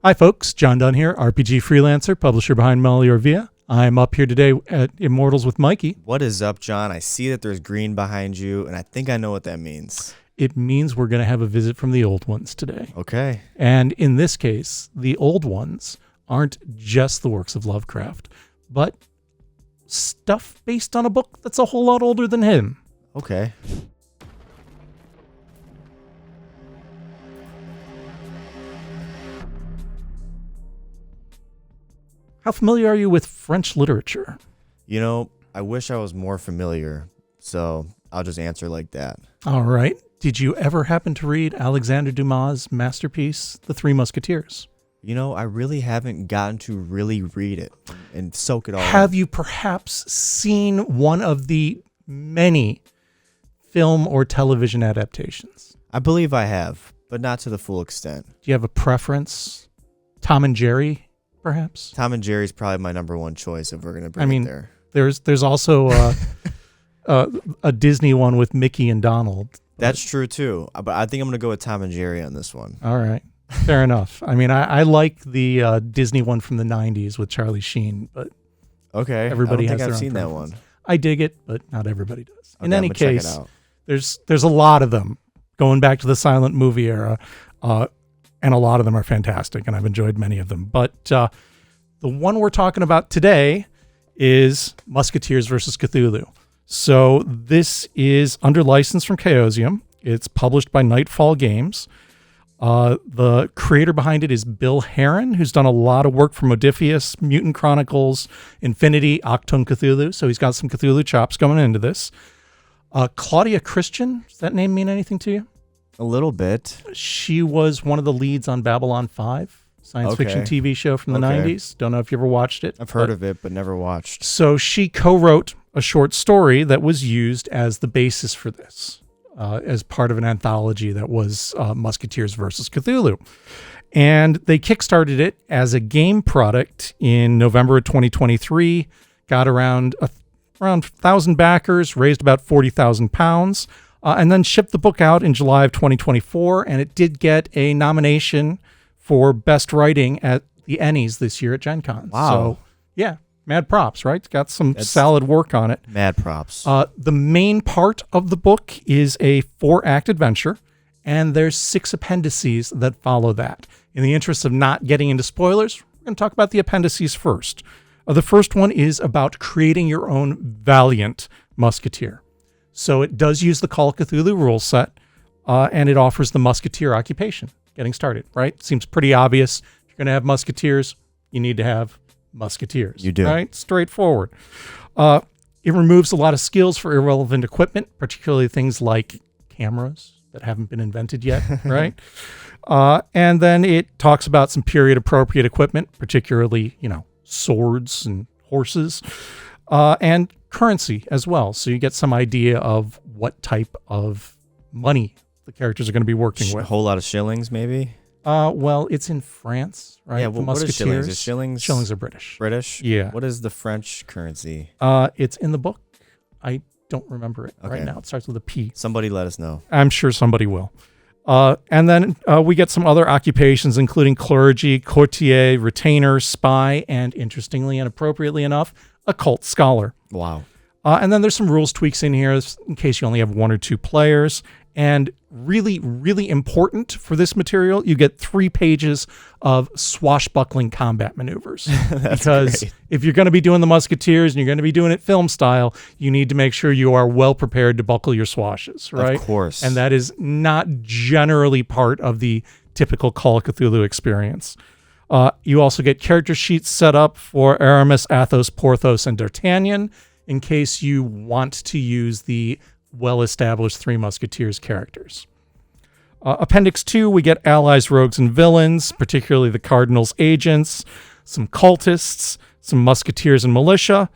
Hi, folks. John Dunn here, RPG freelancer, publisher behind Melior Via. I'm up here today at Immortals with Mikey. What is up, John? I see that there's green behind you, and I think I know what that means. It means we're going to have a visit from the old ones today. Okay. And in this case, the old ones aren't just the works of Lovecraft, but stuff based on a book that's a whole lot older than him. Okay. How familiar are you with French literature? You know, I wish I was more familiar, so I'll just answer like that. All right. Did you ever happen to read Alexandre Dumas' masterpiece, The Three Musketeers? You know, I really haven't gotten to really read it and soak it all Have in. you perhaps seen one of the many film or television adaptations? I believe I have, but not to the full extent. Do you have a preference? Tom and Jerry, perhaps? Tom and Jerry's probably my number one choice if we're going to bring it there. There's also a Disney one with Mickey and Donald. That's true, too. But I think I'm going to go with Tom and Jerry on this one. All right. Fair enough. I mean, I like the Disney one from the 90s with Charlie Sheen, but Okay. everybody I has don't their think own I've seen preference. that one. I dig it, but not everybody does. In Okay, any I'm gonna check case, it out. there's a lot of them going back to the silent movie era, and a lot of them are fantastic, and I've enjoyed many of them. But the one we're talking about today is Musketeers versus Cthulhu. So this is under license from Chaosium. It's published by Nightfall Games. The creator behind it is Bill Heron, who's done a lot of work for Modiphius, Mutant Chronicles, Infinity, Octone Cthulhu. So he's got some Cthulhu chops going into this. Claudia Christian, does that name mean anything to you? A little bit. She was one of the leads on Babylon 5, science fiction Okay. TV show from the 90s. Don't know if you ever watched it. I've heard of it, but never watched. So she co-wrote a short story that was used as the basis for this, as part of an anthology that was Musketeers versus Cthulhu. And they kickstarted it as a game product in November of 2023, got around 1,000 backers, raised about 40,000 pounds, and then shipped the book out in July of 2024. And it did get a nomination for Best Writing at the Ennies this year at Gen Con. Wow. So, yeah, mad props, right? It's got some solid work on it. Mad props. The main part of the book is a 4-act adventure, and there's 6 appendices that follow that. In the interest of not getting into spoilers, we're going to talk about the appendices first. The first one is about creating your own Valiant Musketeer. So it does use the Call of Cthulhu rule set, and it offers the Musketeer occupation. Getting started, right? Seems pretty obvious. If you're going to have Musketeers, you need to have Musketeers. You do. Right? Straightforward. It removes a lot of skills for irrelevant equipment, particularly things like cameras that haven't been invented yet, right? And then it talks about some period-appropriate equipment, particularly, swords and horses, and currency as well. So you get some idea of what type of money the characters are going to be working A with. whole lot of shillings, maybe? Well, it's in France, right? Yeah, The what is shillings? Is Musketeers. shillings Shillings are British. British? Yeah. What is the French currency? It's in the book. I don't remember it right Okay. now. It starts with a P. Somebody let us know. I'm sure somebody will. And then we get some other occupations, including clergy, courtier, retainer, spy, and interestingly and appropriately enough, occult scholar. Wow. And then there's some rules tweaks in here in case you only have 1 or 2 players. And really, really important for this material, you get 3 pages of swashbuckling combat maneuvers. Because great. if you're going to be doing the Musketeers and you're going to be doing it film style, you need to make sure you are well prepared to buckle your swashes, right? Of course. And that is not generally part of the typical Call of Cthulhu experience. You also get character sheets set up for Aramis, Athos, Porthos, and D'Artagnan in case you want to use the well-established Three Musketeers characters. Appendix 2, we get allies, rogues, and villains, particularly the Cardinal's agents, some cultists, some musketeers and militia.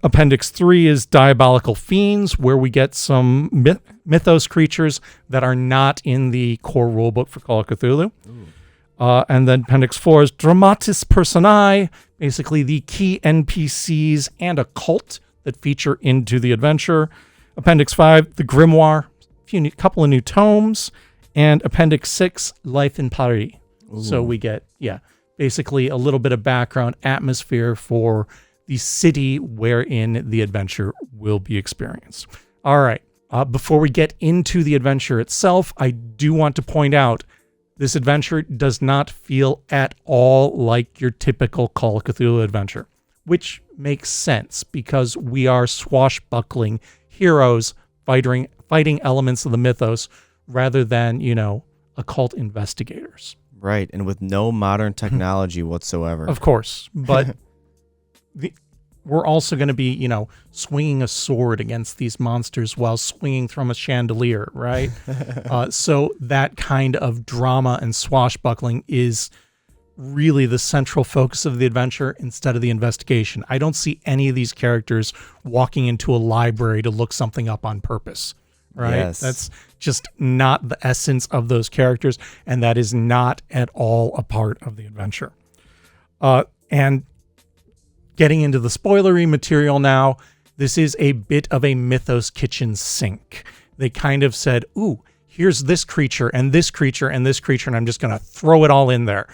Appendix 3 is diabolical fiends, where we get some mythos creatures that are not in the core rulebook for Call of Cthulhu. And then Appendix 4 is dramatis personae, basically the key NPCs and a cult that feature into the adventure. Appendix 5, the Grimoire, couple of new tomes, and Appendix 6, Life in Paris. So we get, basically a little bit of background atmosphere for the city wherein the adventure will be experienced. All right. Before we get into the adventure itself, I do want to point out this adventure does not feel at all like your typical Call of Cthulhu adventure, which makes sense because we are swashbuckling heroes fighting elements of the mythos rather than, occult investigators. Right, and with no modern technology whatsoever. Of course, but we're also going to be, swinging a sword against these monsters while swinging from a chandelier, right? So that kind of drama and swashbuckling is really the central focus of the adventure instead of the investigation. I don't see any of these characters walking into a library to look something up on purpose, right? Yes. That's just not the essence of those characters, and that is not at all a part of the adventure. And getting into the spoilery material now, this is a bit of a Mythos kitchen sink. They kind of said, ooh, here's this creature and this creature and this creature, and I'm just going to throw it all in there.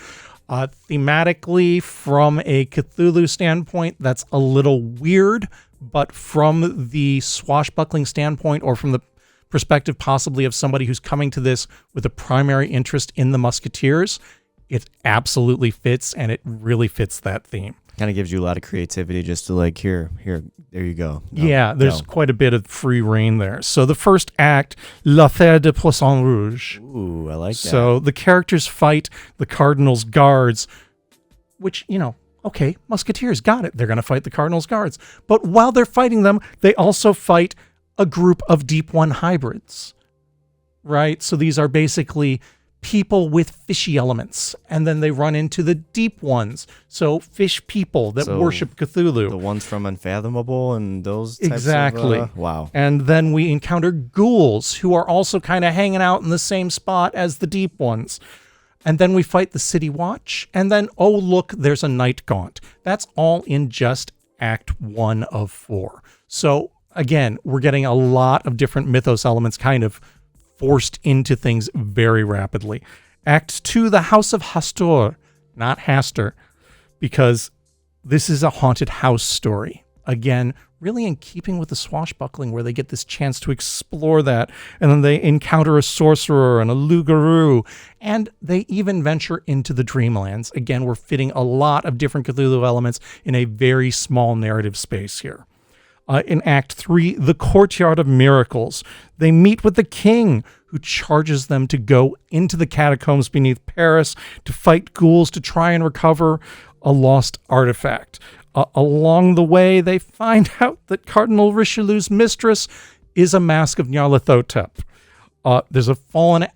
Thematically, from a Cthulhu standpoint, that's a little weird, but from the swashbuckling standpoint, or from the perspective possibly of somebody who's coming to this with a primary interest in the Musketeers, it absolutely fits, and it really fits that theme. Kind of gives you a lot of creativity just to here, there you go. There's quite a bit of free reign there. So the first act, L'Affaire de Poisson Rouge. Ooh, I like that. So the characters fight the Cardinal's guards, which, okay, Musketeers, got it. They're going to fight the Cardinal's guards. But while they're fighting them, they also fight a group of Deep One hybrids, right? So these are basically people with fishy elements, and then they run into the Deep Ones, so fish people that worship Cthulhu. The ones from Unfathomable and those types exactly. of, wow. And then we encounter ghouls who are also kind of hanging out in the same spot as the Deep Ones. And then we fight the City Watch, and then, oh, look, there's a Night Gaunt. That's all in just Act 1 of 4. So, again, we're getting a lot of different mythos elements kind of forced into things very rapidly. Act 2, the House of Hastur, not Hastur, because this is a haunted house story. Again, really in keeping with the swashbuckling, where they get this chance to explore that, and then they encounter a sorcerer and a loup-garou, and they even venture into the Dreamlands. Again, we're fitting a lot of different Cthulhu elements in a very small narrative space here. In Act 3, the Courtyard of Miracles, they meet with the king, who charges them to go into the catacombs beneath Paris to fight ghouls to try and recover a lost artifact. Along the way, they find out that Cardinal Richelieu's mistress is a mask of Nyarlathotep. There's a fallen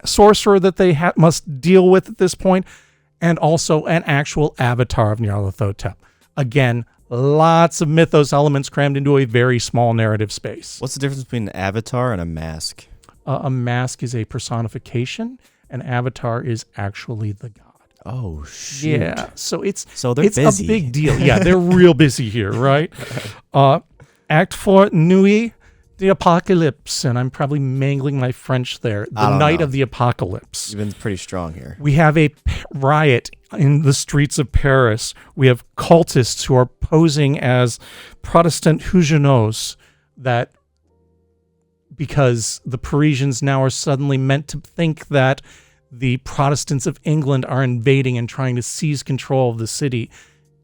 sorcerer that they must deal with at this point, and also an actual avatar of Nyarlathotep. Again, lots of mythos elements crammed into a very small narrative space. What's the difference between an avatar and a mask? A mask is a personification. An avatar is actually the god. Oh, shoot. Yeah, so they're it's busy. A big deal. Yeah, they're real busy here, right? Act 4, Nuit the Apocalypse, and I'm probably mangling my French there. The Night of the Apocalypse. You've been pretty strong here. We have a riot in the streets of Paris. We have cultists who are posing as Protestant Huguenots, that because the Parisians now are suddenly meant to think that the Protestants of England are invading and trying to seize control of the city.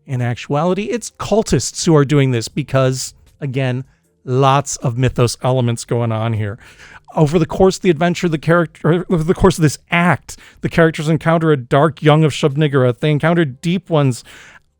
In actuality, it's cultists who are doing this because, again, lots of mythos elements going on here. Over the course of the adventure, over the course of this act, the characters encounter a dark young of Shub-Niggurath. They encounter Deep Ones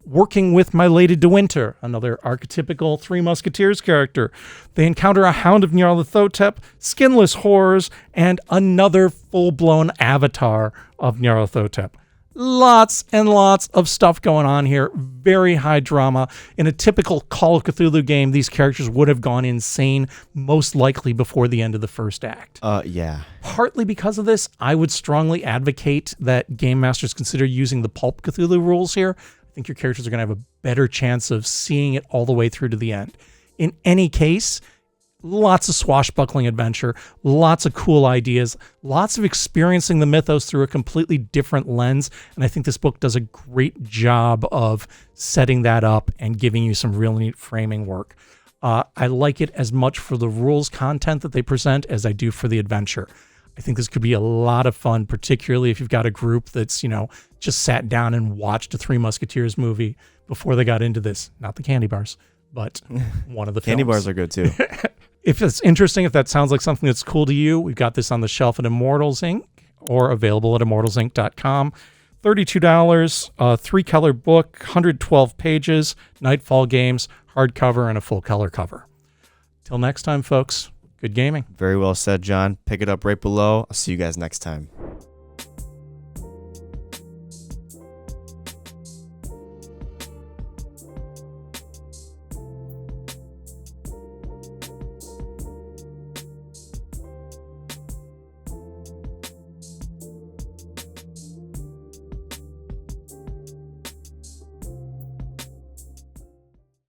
working with my Lady de Winter, another archetypical Three Musketeers character. They encounter a Hound of Nyarlathotep, skinless horrors, and another full-blown avatar of Nyarlathotep. Lots and lots of stuff going on here. Very high drama. In a typical Call of Cthulhu game, these characters would have gone insane, most likely before the end of the first act. Yeah. Partly because of this, I would strongly advocate that game masters consider using the Pulp Cthulhu rules here. I think your characters are going to have a better chance of seeing it all the way through to the end. In any case, lots of swashbuckling adventure, lots of cool ideas, lots of experiencing the mythos through a completely different lens. And I think this book does a great job of setting that up and giving you some real neat framing work. I like it as much for the rules content that they present as I do for the adventure. I think this could be a lot of fun, particularly if you've got a group that's, just sat down and watched a Three Musketeers movie before they got into this. Not the candy bars, but one of the Candy films. bars are good too. If it's interesting, if that sounds like something that's cool to you, we've got this on the shelf at Immortals Inc. or available at immortalsinc.com. $32, 3-color book, 112 pages, Nightfall Games, hardcover, and a full color cover. Till next time, folks, good gaming. Very well said, John. Pick it up right below. I'll see you guys next time.